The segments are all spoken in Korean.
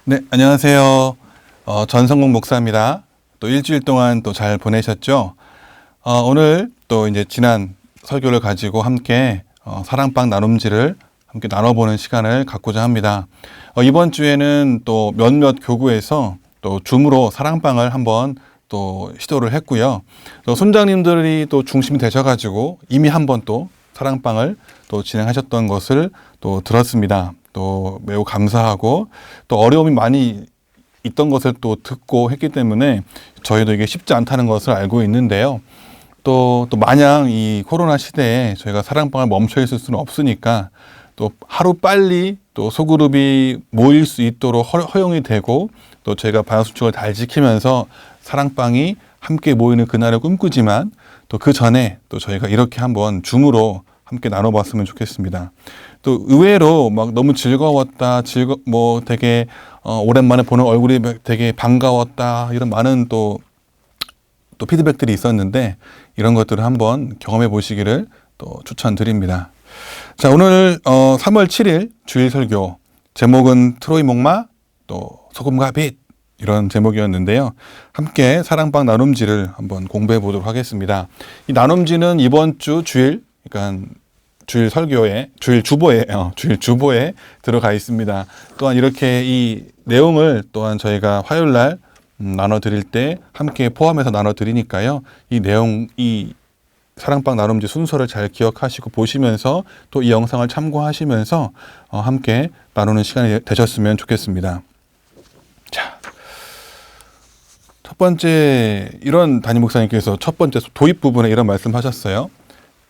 네, 안녕하세요. 전성국 목사입니다. 또 일주일 동안 또 잘 보내셨죠? 오늘 또 이제 지난 설교를 가지고 함께 사랑방 나눔지를 함께 나눠보는 시간을 갖고자 합니다. 이번 주에는 또 몇몇 교구에서 또 줌으로 사랑방을 한번 또 시도를 했고요. 또 손장님들이 또 중심이 되셔가지고 이미 한번 또 사랑방을 또 진행하셨던 것을 또 들었습니다. 또 매우 감사하고 또 어려움이 많이 있던 것을 또 듣고 했기 때문에 저희도 이게 쉽지 않다는 것을 알고 있는데요. 또 마냥 이 코로나 시대에 저희가 사랑방을 멈춰 있을 수는 없으니까 또 하루 빨리 또 소그룹이 모일 수 있도록 허용이 되고 또 저희가 방역수칙을 잘 지키면서 사랑방이 함께 모이는 그날을 꿈꾸지만 또 그 전에 또 저희가 이렇게 한번 줌으로 함께 나눠봤으면 좋겠습니다. 또 의외로 막 너무 즐거웠다, 되게 오랜만에 보는 얼굴이 되게 반가웠다 이런 많은 또 피드백들이 있었는데 이런 것들을 한번 경험해 보시기를 또 추천드립니다. 자, 오늘 3월 7일 주일 설교 제목은 트로이 목마 또 소금과 빛 이런 제목이었는데요. 함께 사랑방 나눔지를 한번 공부해 보도록 하겠습니다. 이 나눔지는 이번 주 주일, 그러니까 주일 주보에 들어가 있습니다. 또한 이렇게 이 내용을 또한 저희가 화요일 날 나눠드릴 때 함께 포함해서 나눠드리니까요. 이 사랑방 나눔지 순서를 잘 기억하시고 보시면서 또 이 영상을 참고하시면서 함께 나누는 시간이 되셨으면 좋겠습니다. 자, 첫 번째 이런 담임 목사님께서 첫 번째 도입 부분에 이런 말씀하셨어요.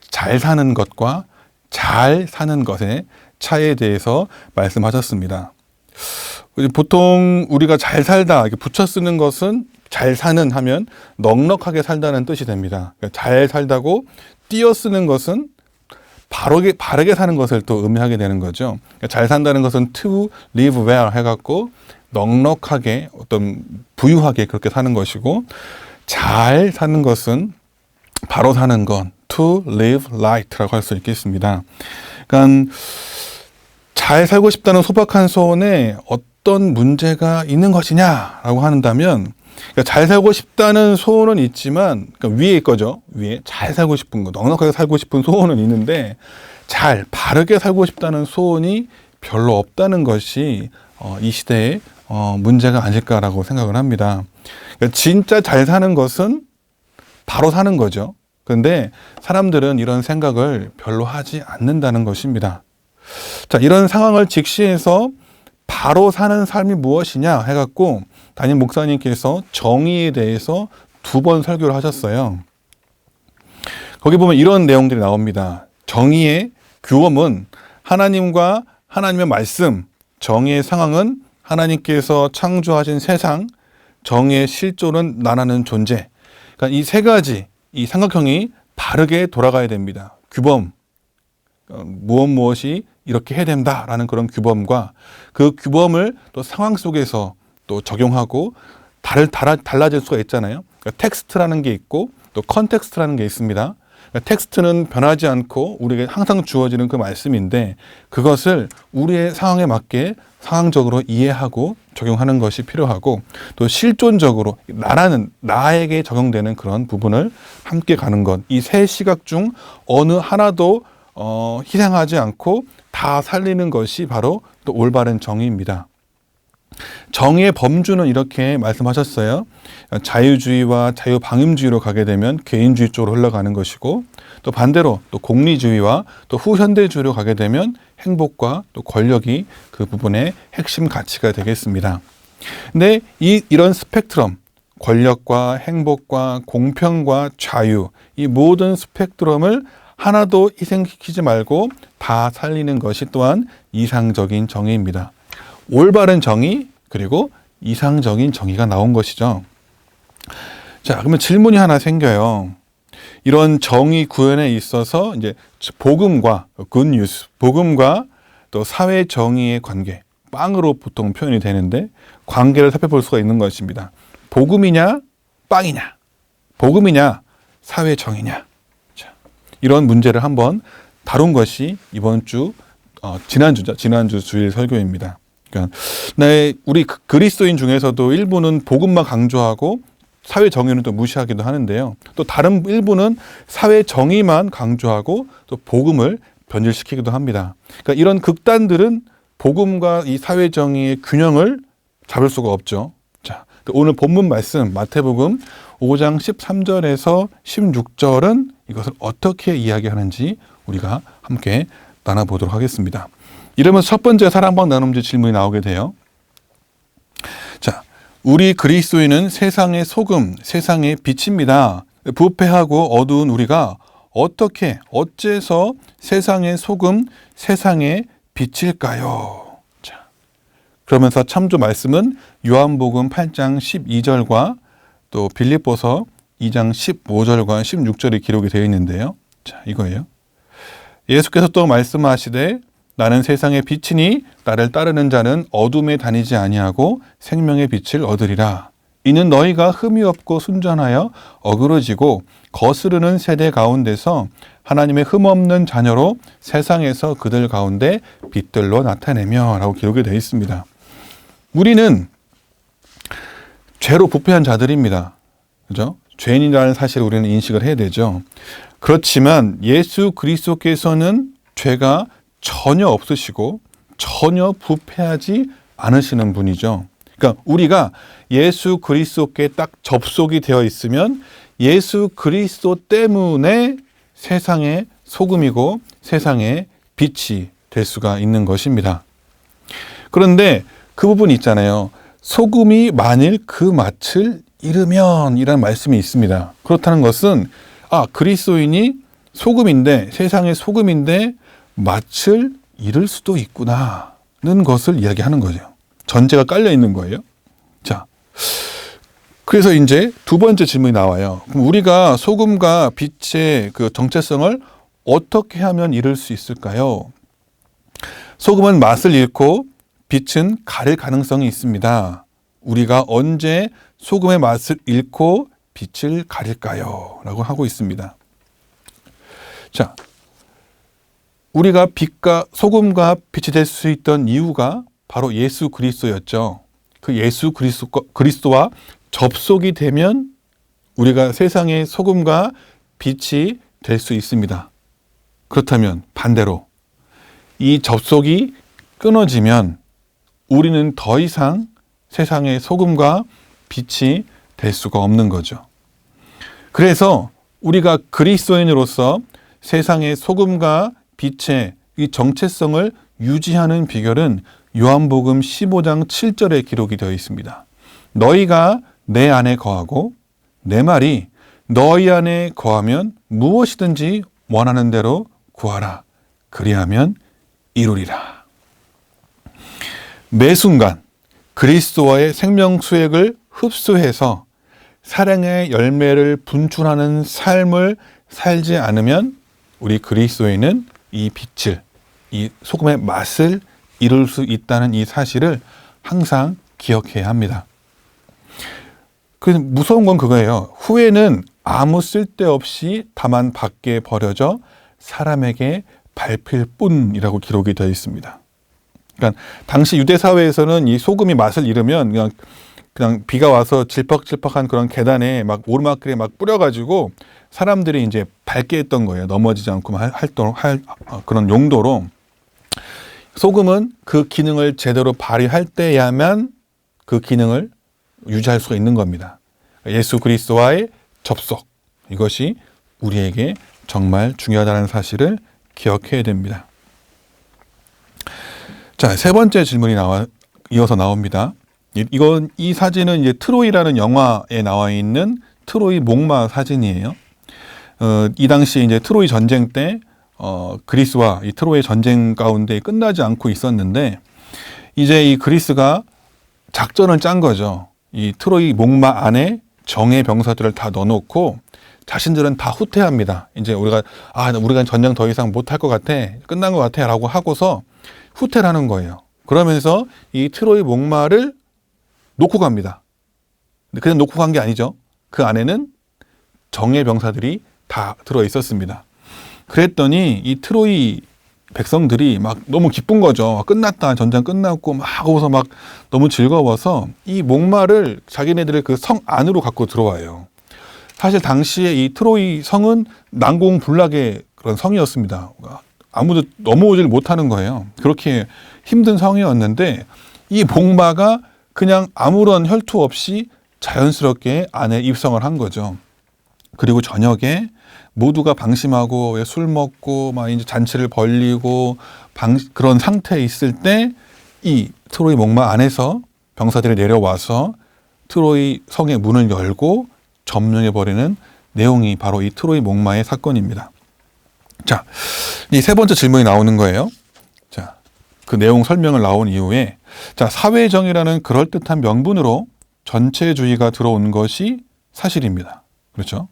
잘 사는 것과 잘 사는 것의 차이에 대해서 말씀하셨습니다. 보통 우리가 잘 살다 이렇게 붙여 쓰는 것은 잘 사는 하면 넉넉하게 살다는 뜻이 됩니다. 잘 살다고 띄어 쓰는 것은 바르게 사는 것을 또 의미하게 되는 거죠. 잘 산다는 것은 to live well 해갖고 넉넉하게 어떤 부유하게 그렇게 사는 것이고 잘 사는 것은 바로 사는 것 to live right라고 할 수 있겠습니다. 그러니까 잘 살고 싶다는 소박한 소원에 어떤 문제가 있는 것이냐라고 한다면 그러니까 잘 살고 싶다는 소원은 있지만 그러니까 위에 거죠. 위에 잘 살고 싶은 거, 넉넉하게 살고 싶은 소원은 있는데 바르게 살고 싶다는 소원이 별로 없다는 것이 이 시대의 문제가 아닐까라고 생각을 합니다. 그러니까 진짜 잘 사는 것은 바로 사는 거죠. 그런데 사람들은 이런 생각을 별로 하지 않는다는 것입니다. 자, 이런 상황을 직시해서 바로 사는 삶이 무엇이냐 해갖고 담임 목사님께서 정의에 대해서 2번 설교를 하셨어요. 거기 보면 이런 내용들이 나옵니다. 정의의 규범은 하나님과 하나님의 말씀, 정의의 상황은 하나님께서 창조하신 세상, 정의의 실존은 나라는 존재. 그러니까 이 세 가지 이 삼각형이 바르게 돌아가야 됩니다. 규범, 무엇이 이렇게 해야 된다라는 그런 규범과 그 규범을 또 상황 속에서 또 적용하고 달라질 수가 있잖아요. 그러니까 텍스트라는 게 있고 또 컨텍스트라는 게 있습니다. 그러니까 텍스트는 변하지 않고 우리에게 항상 주어지는 그 말씀인데 그것을 우리의 상황에 맞게 상황적으로 이해하고 적용하는 것이 필요하고 또 실존적으로 나에게 적용되는 그런 부분을 함께 가는 것. 이 세 시각 중 어느 하나도 희생하지 않고 다 살리는 것이 바로 또 올바른 정의입니다. 정의의 범주는 이렇게 말씀하셨어요. 자유주의와 자유방임주의로 가게 되면 개인주의 쪽으로 흘러가는 것이고 또 반대로 또 공리주의와 또 후현대주의로 가게 되면 행복과 또 권력이 그 부분의 핵심 가치가 되겠습니다. 근데 이런 스펙트럼, 권력과 행복과 공평과 자유, 이 모든 스펙트럼을 하나도 희생시키지 말고 다 살리는 것이 또한 이상적인 정의입니다. 올바른 정의 그리고 이상적인 정의가 나온 것이죠. 자, 그러면 질문이 하나 생겨요. 이런 정의 구현에 있어서 이제 복음과 굿뉴스, 복음과 또 사회 정의의 관계, 빵으로 보통 표현이 되는데 관계를 살펴볼 수가 있는 것입니다. 복음이냐, 빵이냐, 복음이냐, 사회 정의냐. 자, 이런 문제를 한번 다룬 것이 이번 주 지난주 주일 설교입니다. 그러니까 우리 그리스도인 중에서도 일부는 복음만 강조하고 사회 정의는 또 무시하기도 하는데요. 또 다른 일부는 사회 정의만 강조하고 또 복음을 변질시키기도 합니다. 그러니까 이런 극단들은 복음과 이 사회 정의의 균형을 잡을 수가 없죠. 자, 오늘 본문 말씀 마태복음 5장 13절에서 16절은 이것을 어떻게 이야기하는지 우리가 함께 나눠보도록 하겠습니다. 이러면 첫 번째 사랑방 나눔제 질문이 나오게 돼요. 자, 우리 그리스도인은 세상의 소금, 세상의 빛입니다. 부패하고 어두운 우리가 어째서 세상의 소금, 세상의 빛일까요? 자, 그러면서 참조 말씀은 요한복음 8장 12절과 또 빌립보서 2장 15절과 16절이 기록이 되어 있는데요. 자, 이거예요. 예수께서 또 말씀하시되 나는 세상의 빛이니 나를 따르는 자는 어둠에 다니지 아니하고 생명의 빛을 얻으리라. 이는 너희가 흠이 없고 순전하여 어그러지고 거스르는 세대 가운데서 하나님의 흠 없는 자녀로 세상에서 그들 가운데 빛들로 나타내며 라고 기록이 되어 있습니다. 우리는 죄로 부패한 자들입니다. 그죠? 죄인이라는 사실을 우리는 인식을 해야 되죠. 그렇지만 예수 그리스도께서는 죄가 전혀 없으시고 전혀 부패하지 않으시는 분이죠. 그러니까 우리가 예수 그리스도께 딱 접속이 되어 있으면 예수 그리스도 때문에 세상의 소금이고 세상의 빛이 될 수가 있는 것입니다. 그런데 그 부분이 있잖아요. 소금이 만일 그 맛을 잃으면 이라는 말씀이 있습니다. 그렇다는 것은 그리스도인이 소금인데 세상의 소금인데 맛을 잃을 수도 있구나는 것을 이야기하는 거죠. 전제가 깔려 있는 거예요. 자, 그래서 이제 두 번째 질문이 나와요. 그럼 우리가 소금과 빛의 그 정체성을 어떻게 하면 잃을 수 있을까요? 소금은 맛을 잃고 빛은 가릴 가능성이 있습니다. 우리가 언제 소금의 맛을 잃고 빛을 가릴까요? 라고 하고 있습니다. 자, 우리가 소금과 빛이 될 수 있던 이유가 바로 예수 그리스도였죠. 그 예수 그리스도와 접속이 되면 우리가 세상의 소금과 빛이 될 수 있습니다. 그렇다면 반대로 이 접속이 끊어지면 우리는 더 이상 세상의 소금과 빛이 될 수가 없는 거죠. 그래서 우리가 그리스도인으로서 세상의 소금과 빛의 이 정체성을 유지하는 비결은 요한복음 15장 7절에 기록이 되어 있습니다. 너희가 내 안에 거하고 내 말이 너희 안에 거하면 무엇이든지 원하는 대로 구하라. 그리하면 이루리라. 매 순간 그리스도와의 생명 수액을 흡수해서 사랑의 열매를 분출하는 삶을 살지 않으면 우리 그리스도인은 이 빛을, 이 소금의 맛을 이룰 수 있다는 이 사실을 항상 기억해야 합니다. 그 무서운 건 그거예요. 후에는 아무 쓸데없이 다만 밖에 버려져 사람에게 밟힐 뿐이라고 기록이 되어 있습니다. 그러니까 당시 유대 사회에서는 이 소금이 맛을 잃으면 그냥 비가 와서 질퍽질퍽한 그런 계단에 막 오르막길에 막 뿌려가지고 사람들이 이제 밟게 했던 거예요. 넘어지지 않고 할 그런 용도로. 소금은 그 기능을 제대로 발휘할 때야만 그 기능을 유지할 수가 있는 겁니다. 예수 그리스도와의 접속, 이것이 우리에게 정말 중요하다는 사실을 기억해야 됩니다. 자, 세 번째 질문이 이어서 나옵니다. 이 사진은 이제 트로이라는 영화에 나와 있는 트로이 목마 사진이에요. 이 당시 이제 트로이 전쟁 때 그리스와 이 트로이 전쟁 가운데 끝나지 않고 있었는데 이제 이 그리스가 작전을 짠 거죠. 이 트로이 목마 안에 정예 병사들을 다 넣어놓고 자신들은 다 후퇴합니다. 이제 우리가 전쟁 더 이상 못할 것 같아, 끝난 것 같아라고 하고서 후퇴를 하는 거예요. 그러면서 이 트로이 목마를 놓고 갑니다. 근데 그냥 놓고 간 게 아니죠. 그 안에는 정예 병사들이 다 들어 있었습니다. 그랬더니 이 트로이 백성들이 막 너무 기쁜 거죠. 끝났다. 전쟁 끝났고 막 거기서 막 너무 즐거워서 이 목마를 자기네들의 그 성 안으로 갖고 들어와요. 사실 당시에 이 트로이 성은 난공불락의 그런 성이었습니다. 아무도 넘어오질 못하는 거예요. 그렇게 힘든 성이었는데 이 목마가 그냥 아무런 혈투 없이 자연스럽게 안에 입성을 한 거죠. 그리고 저녁에 모두가 방심하고 술 먹고 막 이제 잔치를 벌리고 그런 상태에 있을 때 이 트로이 목마 안에서 병사들이 내려와서 트로이 성의 문을 열고 점령해 버리는 내용이 바로 이 트로이 목마의 사건입니다. 자, 이 세 번째 질문이 나오는 거예요. 자, 그 내용 설명을 나온 이후에 자, 사회정의라는 그럴듯한 명분으로 전체주의가 들어온 것이 사실입니다. 그렇죠?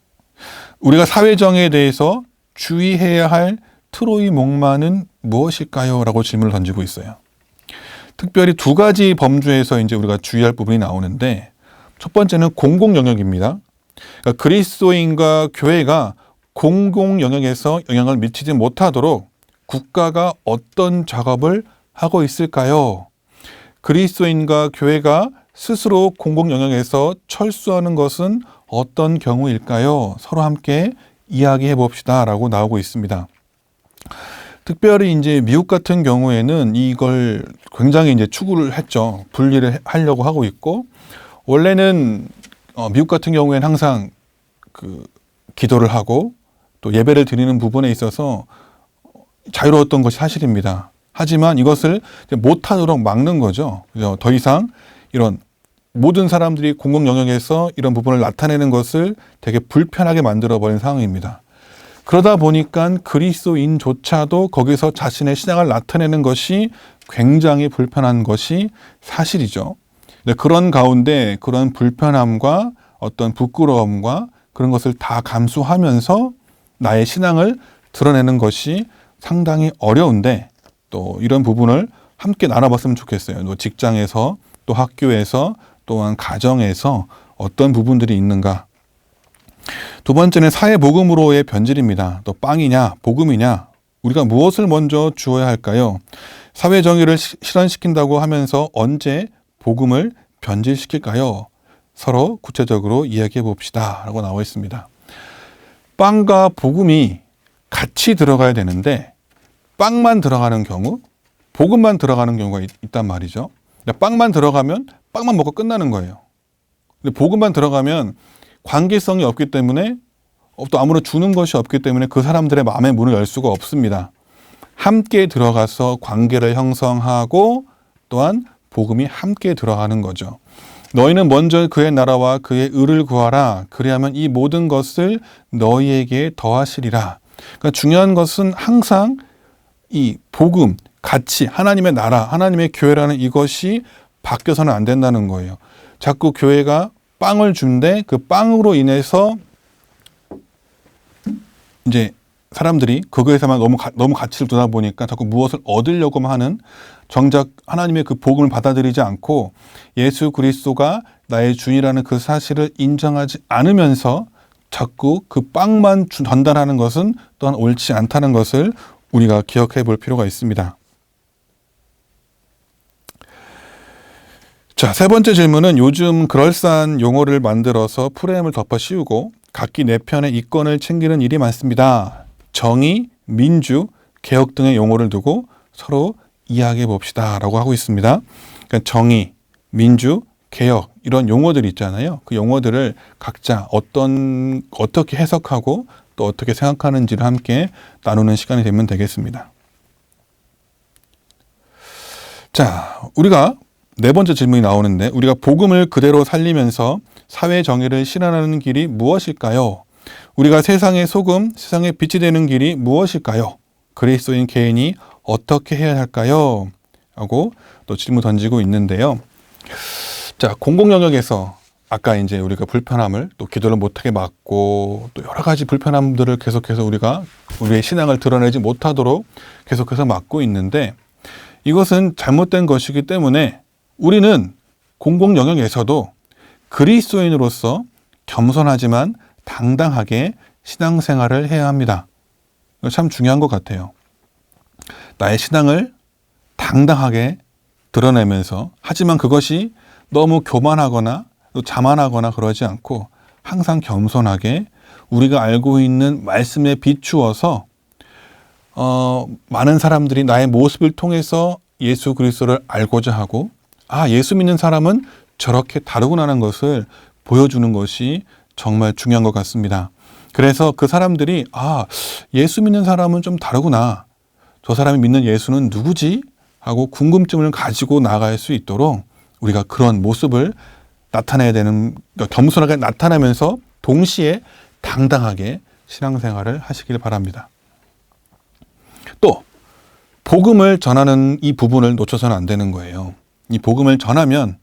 우리가 사회정의에 대해서 주의해야 할 트로이 목마는 무엇일까요? 라고 질문을 던지고 있어요. 특별히 두 가지 범주에서 이제 우리가 주의할 부분이 나오는데 첫 번째는 공공 영역입니다. 그러니까 그리스도인과 교회가 공공 영역에서 영향을 미치지 못하도록 국가가 어떤 작업을 하고 있을까요? 그리스도인과 교회가 스스로 공공 영역에서 철수하는 것은 어떤 경우일까요? 서로 함께 이야기해 봅시다 라고 나오고 있습니다. 특별히 이제 미국 같은 경우에는 이걸 굉장히 이제 추구를 했죠. 분리를 하려고 하고 있고, 원래는 미국 같은 경우에는 항상 그 기도를 하고 또 예배를 드리는 부분에 있어서 자유로웠던 것이 사실입니다. 하지만 이것을 못하도록 막는 거죠. 더 이상 이런 모든 사람들이 공공 영역에서 이런 부분을 나타내는 것을 되게 불편하게 만들어버린 상황입니다. 그러다 보니까 그리스도인조차도 거기서 자신의 신앙을 나타내는 것이 굉장히 불편한 것이 사실이죠. 그런 가운데 그런 불편함과 어떤 부끄러움과 그런 것을 다 감수하면서 나의 신앙을 드러내는 것이 상당히 어려운데 또 이런 부분을 함께 나눠봤으면 좋겠어요. 또 직장에서 또 학교에서 또한 가정에서 어떤 부분들이 있는가. 두 번째는 사회복음으로의 변질입니다. 또 빵이냐 복음이냐 우리가 무엇을 먼저 주어야 할까요? 사회정의를 실현시킨다고 하면서 언제 복음을 변질시킬까요? 서로 구체적으로 이야기해 봅시다 라고 나와 있습니다. 빵과 복음이 같이 들어가야 되는데 빵만 들어가는 경우 복음만 들어가는 경우가 있단 말이죠. 빵만 들어가면 빵만 먹고 끝나는 거예요. 근데 복음만 들어가면 관계성이 없기 때문에 또 아무런 주는 것이 없기 때문에 그 사람들의 마음의 문을 열 수가 없습니다. 함께 들어가서 관계를 형성하고 또한 복음이 함께 들어가는 거죠. 너희는 먼저 그의 나라와 그의 의를 구하라. 그리하면 이 모든 것을 너희에게 더하시리라. 그러니까 중요한 것은 항상 이 복음, 가치, 하나님의 나라, 하나님의 교회라는 이것이 바뀌어서는 안 된다는 거예요. 자꾸 교회가 빵을 준데 그 빵으로 인해서 이제 사람들이 그거에서만 너무 가치를 두다 보니까 자꾸 무엇을 얻으려고만 하는 정작 하나님의 그 복음을 받아들이지 않고 예수 그리스도가 나의 주인이라는 그 사실을 인정하지 않으면서 자꾸 그 빵만 전달하는 것은 또한 옳지 않다는 것을 우리가 기억해 볼 필요가 있습니다. 자, 세 번째 질문은 요즘 그럴싸한 용어를 만들어서 프레임을 덮어 씌우고 각기 내 편의 이권을 챙기는 일이 많습니다. 정의, 민주, 개혁 등의 용어를 두고 서로 이야기해 봅시다 라고 하고 있습니다. 그러니까 정의, 민주, 개혁 이런 용어들이 있잖아요. 그 용어들을 각자 어떻게 해석하고 또 어떻게 생각하는지를 함께 나누는 시간이 되면 되겠습니다. 자, 우리가 네 번째 질문이 나오는데 우리가 복음을 그대로 살리면서 사회 정의를 실현하는 길이 무엇일까요? 우리가 세상의 소금, 세상의 빛이 되는 길이 무엇일까요? 그리스도인 개인이 어떻게 해야 할까요? 하고 또 질문 던지고 있는데요. 자, 공공 영역에서 아까 이제 우리가 불편함을 또 기도를 못하게 막고 또 여러 가지 불편함들을 계속해서 우리가 우리의 신앙을 드러내지 못하도록 계속해서 막고 있는데 이것은 잘못된 것이기 때문에 우리는 공공 영역에서도 그리스도인으로서 겸손하지만 당당하게 신앙생활을 해야 합니다. 참 중요한 것 같아요. 나의 신앙을 당당하게 드러내면서, 하지만 그것이 너무 교만하거나 또 자만하거나 그러지 않고 항상 겸손하게 우리가 알고 있는 말씀에 비추어서 많은 사람들이 나의 모습을 통해서 예수 그리스도를 알고자 하고, 예수 믿는 사람은 저렇게 다르구나라는 것을 보여주는 것이 정말 중요한 것 같습니다. 그래서 그 사람들이 예수 믿는 사람은 좀 다르구나, 저 사람이 믿는 예수는 누구지? 하고 궁금증을 가지고 나갈 수 있도록 우리가 그런 모습을 나타내야 되는, 겸손하게 나타내면서 동시에 당당하게 신앙생활을 하시길 바랍니다. 또 복음을 전하는 이 부분을 놓쳐서는 안 되는 거예요. 이 복음을 전하면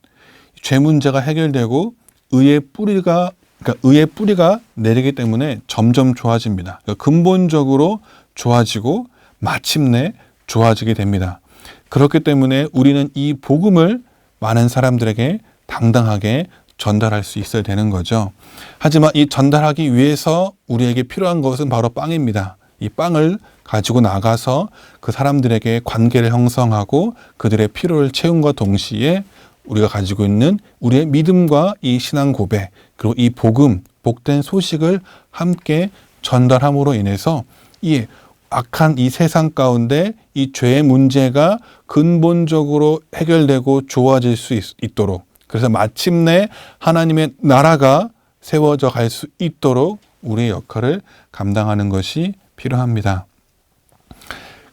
죄 문제가 해결되고 의의 뿌리가 내리기 때문에 점점 좋아집니다. 그러니까 근본적으로 좋아지고 마침내 좋아지게 됩니다. 그렇기 때문에 우리는 이 복음을 많은 사람들에게 당당하게 전달할 수 있어야 되는 거죠. 하지만 이 전달하기 위해서 우리에게 필요한 것은 바로 빵입니다. 이 빵을 가지고 나가서 그 사람들에게 관계를 형성하고 그들의 필요를 채움과 동시에 우리가 가지고 있는 우리의 믿음과 이 신앙 고백, 그리고 이 복음, 복된 소식을 함께 전달함으로 인해서 이 악한 이 세상 가운데 이 죄의 문제가 근본적으로 해결되고 좋아질 수 있도록, 그래서 마침내 하나님의 나라가 세워져 갈 수 있도록 우리의 역할을 감당하는 것이 필요합니다.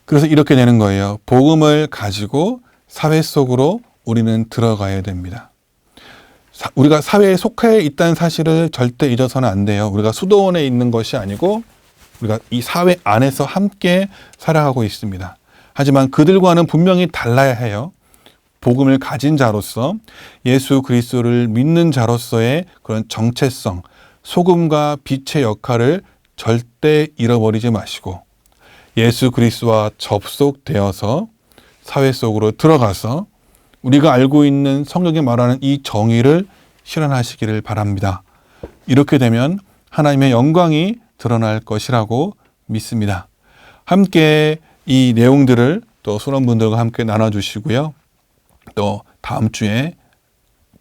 그래서 이렇게 되는 거예요. 복음을 가지고 사회 속으로 우리는 들어가야 됩니다. 우리가 사회에 속해 있다는 사실을 절대 잊어서는 안 돼요. 우리가 수도원에 있는 것이 아니고 우리가 이 사회 안에서 함께 살아가고 있습니다. 하지만 그들과는 분명히 달라야 해요. 복음을 가진 자로서, 예수 그리스도를 믿는 자로서의 그런 정체성, 소금과 빛의 역할을 절대 잃어버리지 마시고 예수 그리스도와 접속되어서 사회 속으로 들어가서 우리가 알고 있는 성경이 말하는 이 정의를 실현하시기를 바랍니다. 이렇게 되면 하나님의 영광이 드러날 것이라고 믿습니다. 함께 이 내용들을 또 수련분들과 함께 나눠주시고요. 또 다음 주에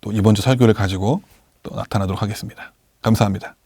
또 이번 주 설교를 가지고 또 나타나도록 하겠습니다. 감사합니다.